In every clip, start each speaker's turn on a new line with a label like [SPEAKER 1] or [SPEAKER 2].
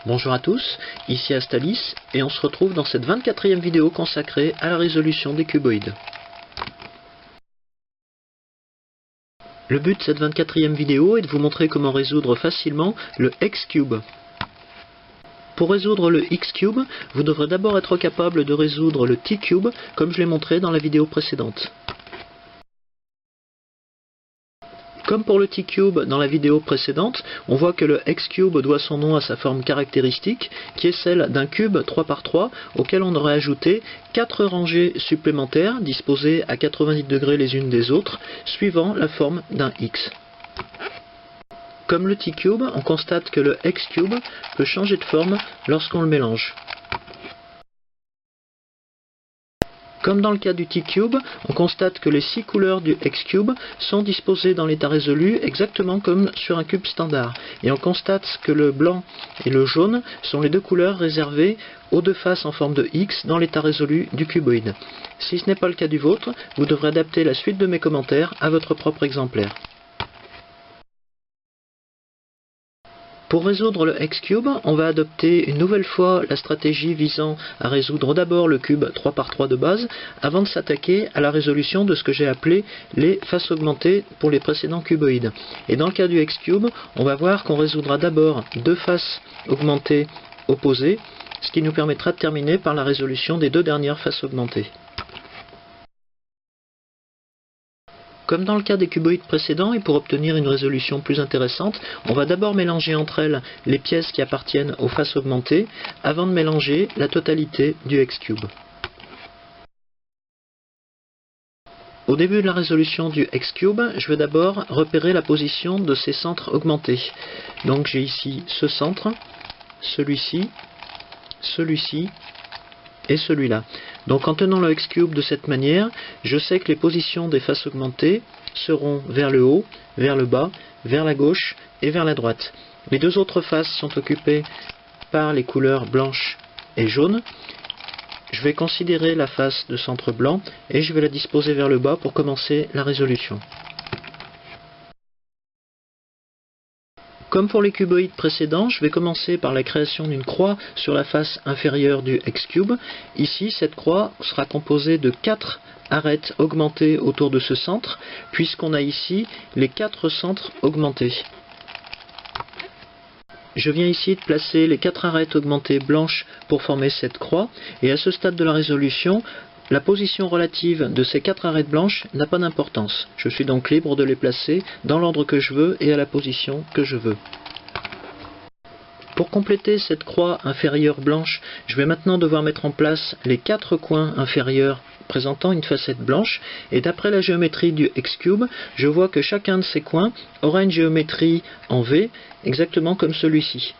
[SPEAKER 1] Bonjour à tous, ici Astalis et on se retrouve dans cette 24e vidéo consacrée à la résolution des cuboïdes. Le but de cette 24e vidéo est de vous montrer comment résoudre facilement le X-Cube. Pour résoudre le X-Cube, vous devrez d'abord être capable de résoudre le T-Cube comme je l'ai montré dans la vidéo précédente. Comme pour le T-Cube dans la vidéo précédente, on voit que le X-Cube doit son nom à sa forme caractéristique, qui est celle d'un cube 3×3 auquel on aurait ajouté 4 rangées supplémentaires disposées à 90 degrés les unes des autres, suivant la forme d'un X. Comme le T-Cube, on constate que le X-Cube peut changer de forme lorsqu'on le mélange. Comme dans le cas du T-Cube, on constate que les 6 couleurs du X-Cube sont disposées dans l'état résolu exactement comme sur un cube standard. Et on constate que le blanc et le jaune sont les deux couleurs réservées aux deux faces en forme de X dans l'état résolu du cuboïde. Si ce n'est pas le cas du vôtre, vous devrez adapter la suite de mes commentaires à votre propre exemplaire. Pour résoudre le X-Cube, on va adopter une nouvelle fois la stratégie visant à résoudre d'abord le cube 3×3 de base, avant de s'attaquer à la résolution de ce que j'ai appelé les faces augmentées pour les précédents cuboïdes. Et dans le cas du X-Cube, on va voir qu'on résoudra d'abord deux faces augmentées opposées, ce qui nous permettra de terminer par la résolution des deux dernières faces augmentées. Comme dans le cas des cuboïdes précédents, et pour obtenir une résolution plus intéressante, on va d'abord mélanger entre elles les pièces qui appartiennent aux faces augmentées, avant de mélanger la totalité du X-Cube. Au début de la résolution du X-Cube, je vais d'abord repérer la position de ces centres augmentés. Donc j'ai ici ce centre, celui-ci, celui-ci, et celui-là. Donc en tenant le X-Cube de cette manière, je sais que les positions des faces augmentées seront vers le haut, vers le bas, vers la gauche et vers la droite. Les deux autres faces sont occupées par les couleurs blanche et jaune. Je vais considérer la face de centre blanc et je vais la disposer vers le bas pour commencer la résolution. Comme pour les cuboïdes précédents, je vais commencer par la création d'une croix sur la face inférieure du X-Cube. Ici, cette croix sera composée de 4 arêtes augmentées autour de ce centre, puisqu'on a ici les 4 centres augmentés. Je viens ici de placer les 4 arêtes augmentées blanches pour former cette croix, et à ce stade de la résolution, la position relative de ces 4 arêtes blanches n'a pas d'importance. Je suis donc libre de les placer dans l'ordre que je veux et à la position que je veux. Pour compléter cette croix inférieure blanche, je vais maintenant devoir mettre en place les 4 coins inférieurs présentant une facette blanche, et d'après la géométrie du X-Cube, je vois que chacun de ces coins aura une géométrie en V, exactement comme celui-ci.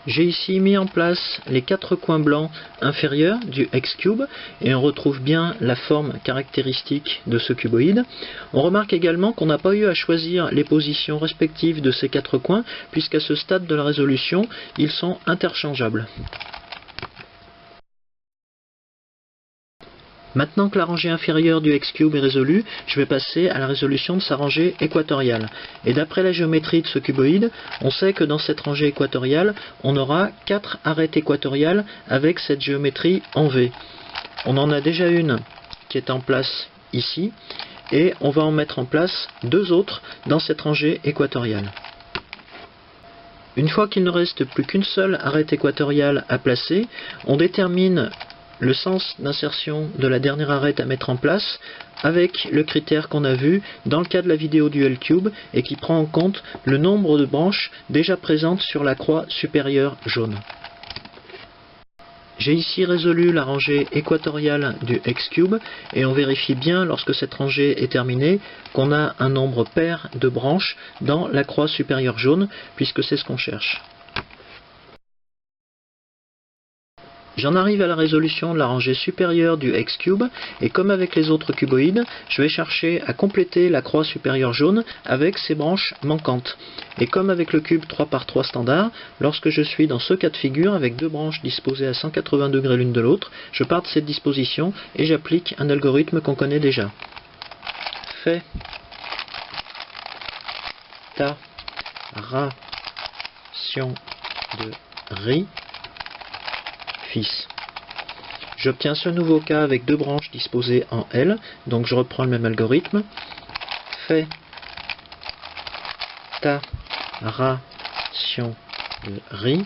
[SPEAKER 1] J'ai ici mis en place les 4 coins blancs inférieurs du X-Cube et on retrouve bien la forme caractéristique de ce cuboïde. On remarque également qu'on n'a pas eu à choisir les positions respectives de ces 4 coins puisqu'à ce stade de la résolution, ils sont interchangeables. Maintenant que la rangée inférieure du X-Cube est résolue, je vais passer à la résolution de sa rangée équatoriale. Et d'après la géométrie de ce cuboïde, on sait que dans cette rangée équatoriale, on aura 4 arêtes équatoriales avec cette géométrie en V. On en a déjà une qui est en place ici, et on va en mettre en place 2 autres dans cette rangée équatoriale. Une fois qu'il ne reste plus qu'une seule arête équatoriale à placer, on détermine le sens d'insertion de la dernière arête à mettre en place avec le critère qu'on a vu dans le cas de la vidéo du L-Cube et qui prend en compte le nombre de branches déjà présentes sur la croix supérieure jaune. J'ai ici résolu la rangée équatoriale du X-Cube et on vérifie bien lorsque cette rangée est terminée qu'on a un nombre pair de branches dans la croix supérieure jaune puisque c'est ce qu'on cherche. J'en arrive à la résolution de la rangée supérieure du X-Cube et comme avec les autres cuboïdes, je vais chercher à compléter la croix supérieure jaune avec ses branches manquantes. Et comme avec le cube 3×3 standard, lorsque je suis dans ce cas de figure avec 2 branches disposées à 180 degrés l'une de l'autre, je pars de cette disposition et j'applique un algorithme qu'on connaît déjà. Fait, ta, ra, de ri, fils. J'obtiens ce nouveau cas avec deux branches disposées en L, donc je reprends le même algorithme. Fais ta ration de ri,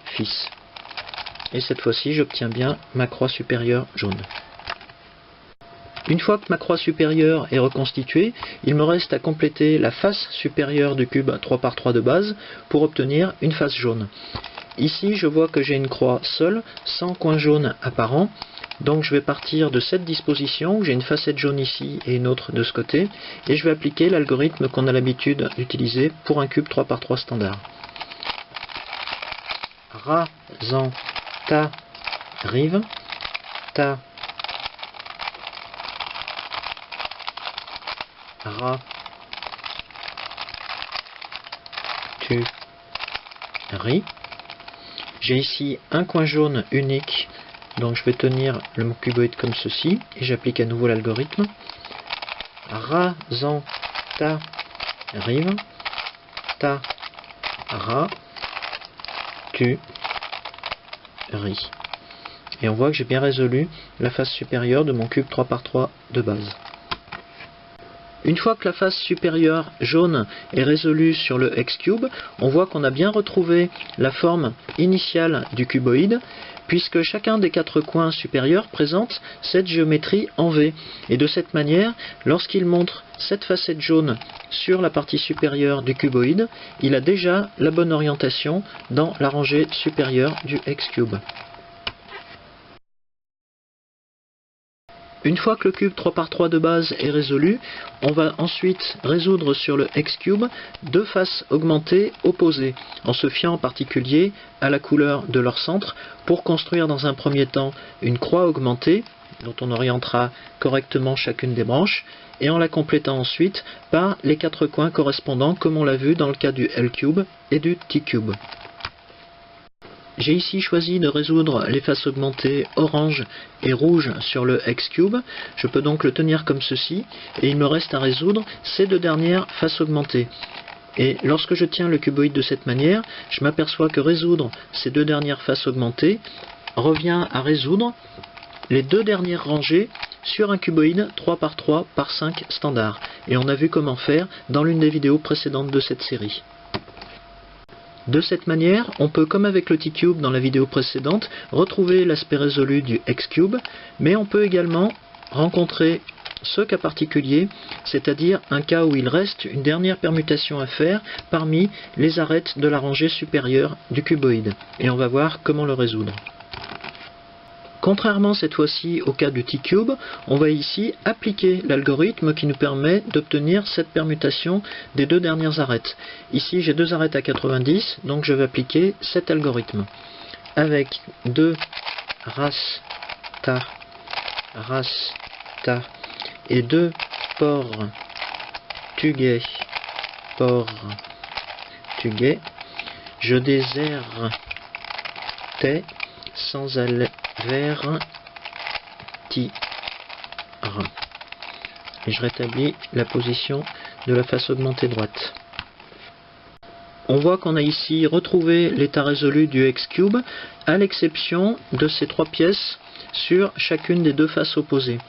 [SPEAKER 1] fils. Et cette fois-ci, j'obtiens bien ma croix supérieure jaune. Une fois que ma croix supérieure est reconstituée, il me reste à compléter la face supérieure du cube 3 par 3 de base pour obtenir une face jaune. Ici, je vois que j'ai une croix seule, sans coin jaune apparent. Donc je vais partir de cette disposition, j'ai une facette jaune ici et une autre de ce côté, et je vais appliquer l'algorithme qu'on a l'habitude d'utiliser pour un cube 3 par 3 standard. Rasant ta rive, ta ra tu ri. J'ai ici un coin jaune unique, donc je vais tenir le cuboïde comme ceci, et j'applique à nouveau l'algorithme. Rasant ta rive, ta ra tu ri. Et on voit que j'ai bien résolu la face supérieure de mon cube 3 par 3 de base. Une fois que la face supérieure jaune est résolue sur le X-Cube, on voit qu'on a bien retrouvé la forme initiale du cuboïde, puisque chacun des quatre coins supérieurs présente cette géométrie en V. Et de cette manière, lorsqu'il montre cette facette jaune sur la partie supérieure du cuboïde, il a déjà la bonne orientation dans la rangée supérieure du X-Cube. Une fois que le cube 3 par 3 de base est résolu, on va ensuite résoudre sur le X-Cube deux faces augmentées opposées, en se fiant en particulier à la couleur de leur centre, pour construire dans un premier temps une croix augmentée, dont on orientera correctement chacune des branches, et en la complétant ensuite par les quatre coins correspondants, comme on l'a vu dans le cas du L-Cube et du T-Cube. J'ai ici choisi de résoudre les faces augmentées orange et rouge sur le X-Cube. Je peux donc le tenir comme ceci, et il me reste à résoudre ces deux dernières faces augmentées. Et lorsque je tiens le cuboïde de cette manière, je m'aperçois que résoudre ces deux dernières faces augmentées revient à résoudre les deux dernières rangées sur un cuboïde 3 par 3 par 5 standard. Et on a vu comment faire dans l'une des vidéos précédentes de cette série. De cette manière, on peut, comme avec le T-Cube dans la vidéo précédente, retrouver l'aspect résolu du X-Cube, mais on peut également rencontrer ce cas particulier, c'est-à-dire un cas où il reste une dernière permutation à faire parmi les arêtes de la rangée supérieure du cuboïde. Et on va voir comment le résoudre. Contrairement cette fois-ci au cas du T-Cube, on va ici appliquer l'algorithme qui nous permet d'obtenir cette permutation des deux dernières arêtes. Ici j'ai deux arêtes à 90, donc je vais appliquer cet algorithme. Avec 2 ras ta et 2 por tugay por tugay, je déserte sans aller vers ti et je rétablis la position de la face augmentée droite. On voit qu'on a ici retrouvé l'état résolu du X-Cube, à l'exception de ces trois pièces sur chacune des deux faces opposées.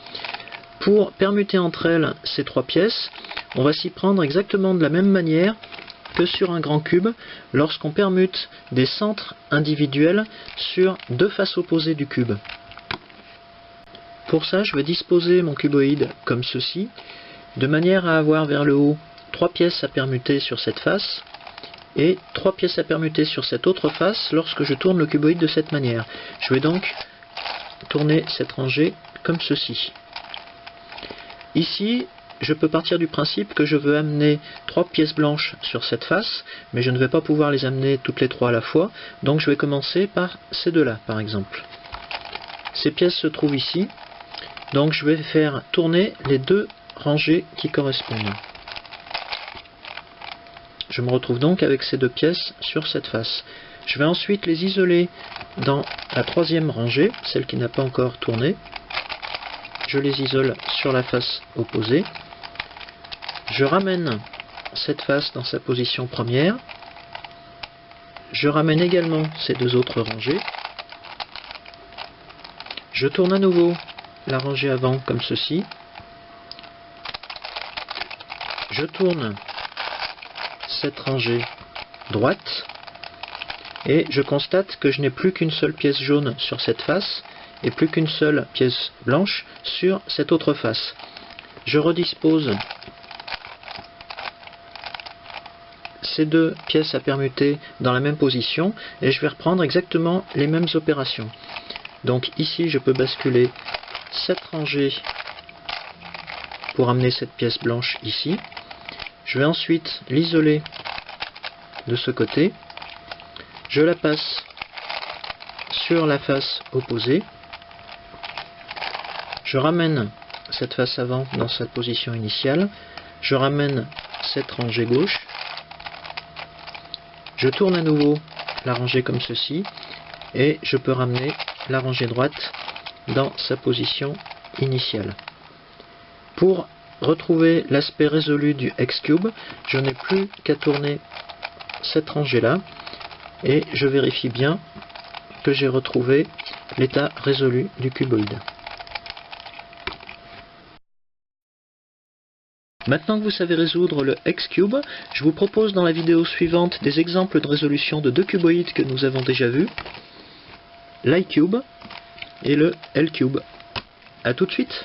[SPEAKER 1] Pour permuter entre elles ces trois pièces, on va s'y prendre exactement de la même manière que sur un grand cube, lorsqu'on permute des centres individuels sur deux faces opposées du cube. Pour ça, je vais disposer mon cuboïde comme ceci, de manière à avoir vers le haut 3 pièces à permuter sur cette face, et 3 pièces à permuter sur cette autre face lorsque je tourne le cuboïde de cette manière. Je vais donc tourner cette rangée comme ceci. Ici, je peux partir du principe que je veux amener 3 pièces blanches sur cette face, mais je ne vais pas pouvoir les amener toutes les 3 à la fois, donc je vais commencer par ces deux-là, par exemple. Ces pièces se trouvent ici, donc je vais faire tourner les deux rangées qui correspondent. Je me retrouve donc avec ces deux pièces sur cette face. Je vais ensuite les isoler dans la troisième rangée, celle qui n'a pas encore tourné. Je les isole sur la face opposée. Je ramène cette face dans sa position première. je ramène également ces deux autres rangées. Je tourne à nouveau la rangée avant comme ceci. Je tourne cette rangée droite et je constate que je n'ai plus qu'une seule pièce jaune sur cette face et plus qu'une seule pièce blanche sur cette autre face. Je redispose ces deux pièces à permuter dans la même position et je vais reprendre exactement les mêmes opérations. Donc ici je peux basculer cette rangée pour amener cette pièce blanche ici. Je vais ensuite l'isoler de ce côté. Je la passe sur la face opposée. Je ramène cette face avant dans sa position initiale. Je ramène cette rangée gauche. Je tourne à nouveau la rangée comme ceci. Et je peux ramener la rangée droite dans sa position initiale. Pour retrouver l'aspect résolu du X-Cube, je n'ai plus qu'à tourner cette rangée là et je vérifie bien que j'ai retrouvé l'état résolu du cuboïde. Maintenant que vous savez résoudre le X-Cube, je vous propose dans la vidéo suivante des exemples de résolution de deux cuboïdes que nous avons déjà vus, l'iCube et le L-Cube. A tout de suite.